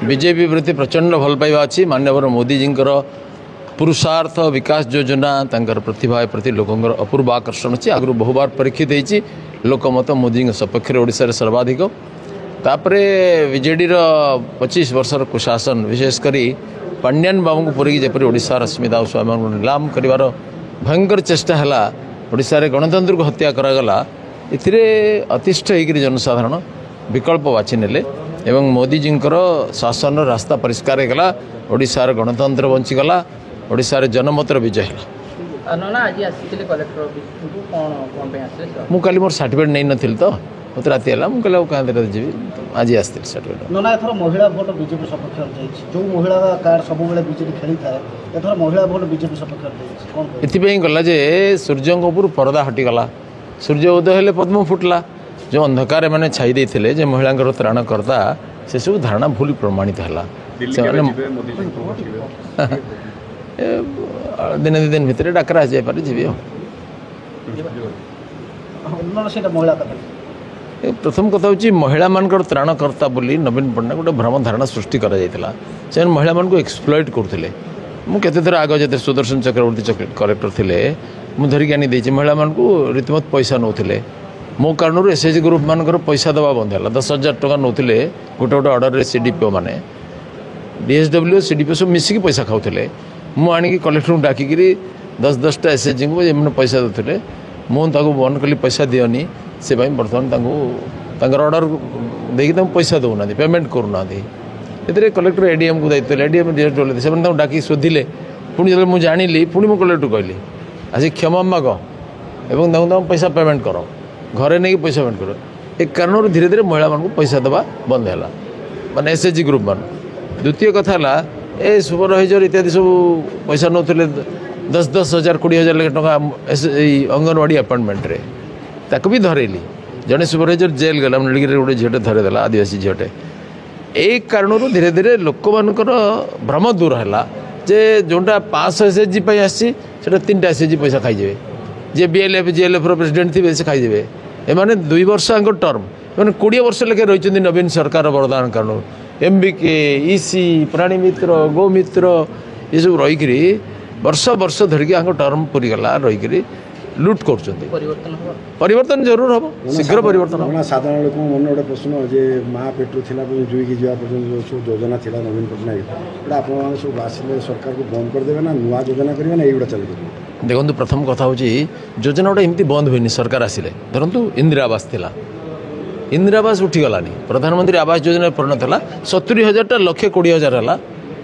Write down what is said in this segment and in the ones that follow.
BJP प्रति प्रचंड भल पाइबा अच्छी माननीय मोदी जी पुरुषार्थ विकास योजना तंकर प्रतिभा प्रति लोकंर अपूर्व आकर्षण अच्छी आगु बहुबार परीक्षित होती लोकमत मोदी सपक्ष ओडिशा सर्वाधिक तापरे बीजेडी 25 वर्षर कुशासन विशेषकर पांड्यान बाबू को पूरी जपरी ओडिशार अस्मिता स्वाभिमान नीलाम कर भयंकर चेष्टा है ओडिशा रे गणतंत्र को हत्या करागला इथिरे अतिष्ठ होकर जनसाधारण विकल्प बाछि नेले एवं मोदी जी शासन रास्ता परिष्कार होगा ओडिशार गणतंत्र बंचीगला ओडिशार जनमतर विजय है मुझे मोर सर्टिफिकेट नहीं नथिल तो मत राति है मुझे क्या जी आज आसती सर्टिफिकेट ना एथर महिला भोट बीजेपी सपक्ष जो महिला कार्ड सब बीजेपी खेली थाए एथर महिला भोट बीजेपी सपक्ष एथि गला जे सूर्य उपर परदा हटिगला सूर्य उदय हेले पद्म फुटला जो अंधकार मैंने छाई देते जे महिला त्राणकर्ता से सब धारणा भूल प्रमाणित है दिने दिन भितर डाकरा जापे जी प्रथम कथा हूँ महिला मान त्राणकर्ता बोली नवीन पट्टनायक गोटे भ्रम धारणा सृष्टि कर महिला मान एक्सप्लॉइट करते मुझे थर आग जो सुदर्शन चक्रवर्ती कलेक्टर थे मुझे धरिक आनी देती महिला मान रीतिमत पैसा नौले मो कारण एसएचजी ग्रुप मानकर पैसा दवा बंद है 10,000 टका नौले गोटे गोटे ऑर्डर सीडीपीओ मैंने डीएसडब्ल्यू सीडीपीओ सब मिसिकी पैसा खाऊले मुझे कलेक्टर को डाकिक 10-10टा एसएचजी को पैसा देते मुझे बंद कली पैसा दियोनी से बर्तमान ऑर्डर देखिए पैसा दौना पेमेंट करूना ये कलेक्टर एडीएम को दायित्व एडीएम डीएसडब्ल्यू से डाक शोधिले पुणी जो मुझे जानी पुणी मो कलेक्टर कहली आज क्षमा माग और पैसा पेमेंट कर घरे नहीं पैसा पेमेंट कर एक कारण धीरे धीरे महिला मान पैसा दवा बंद है माने एसएचजी ग्रुप मान द्वितीय कथा ए सुपरवाइजर इत्यादि सब पैसा नौले 10,000 20,000 लाख टका अंगनवाड़ी अपॉइंटमेंट रे ताको भी धरेली जड़े सुपरवाइजर जेल गला नीलगिरी गोटे झीटे धरेदेला आदिवासी झीटे एक कारण धीरे धीरे लोक मानकर भ्रम दूर है जे जोटा 500 एसएचजी आसी 3टा एसएचजी पैसा खाईजे जे बीएलएफ जीएलएफ प्रेसिडेंट थे से खाईदे एमाने 2 वर्ष टर्म मैंने 20 वर्ष लेखे रही नवीन सरकार वरदान कारण एमबीके ईसी प्राणी मित्र गोमित्र ये सब रहीकि वर्ष वर्ष धरिकी टर्म पूरी गला रहीकि लुट कर परिवर्तन जरूर हम शीघ्र परिवर्तन हम साधारण लोक मन गोटे प्रश्न जे माँ पेटू थी जुईकी जा पर्यटन योजना थी नवीन पट्टनायक आप सब आसिले सरकार को बंद करदे ना नुआ योजना करेंगे ना ये चलिए देखो प्रथम कथा हूँ योजना गोटे एमती बंद हुई सरकार आसिले धरतु इंदिरा आवास थिला इंदिरा आवास उठीगलानी प्रधानमंत्री आवास योजना परिणत है 70,000 लक्षे 20,000 है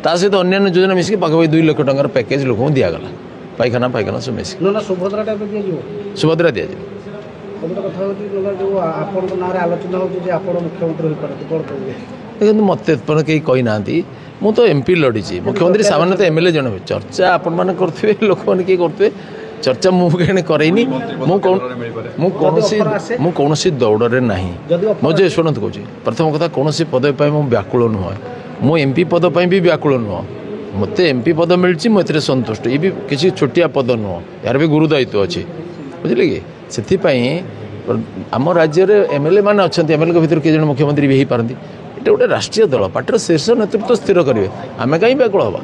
ता सहित अन्य योजना मिसिक पाखापाखि 2 लाख टंकार पैकेज लोक दिगला पायखाना सब मिसिक सुभद्रा दि देखो मत कहीं कही ना मु तो एमपी लड़ी मुख्यमंत्री सामान्य तो एमएलए जन चर्चा आपण मैंने करेंगे लोक मैंने किए करेंगे चर्चा मुझे करेनी मुझे दौड़े ना मुझे शुणु कौन प्रथम कथा कौन पदवी मुझे व्याकुल नुह मो एमपी पद भी व्याकुल नुह मत एमपी पद मिली मुझे संतुष्ट ये भी किसी छोटिया पद नुह यार भी गुरु दायित्व अच्छे बुझे कि से आम राज्य में एमएलए मैंने अच्छा एमएलए भर किए जन मुख्यमंत्री भी हो पारती ये गोटे राष्ट्रीय दल पार्टी शीर्ष नेतृत्व स्थिर करेंगे आम कहीं व्याकुल हवा।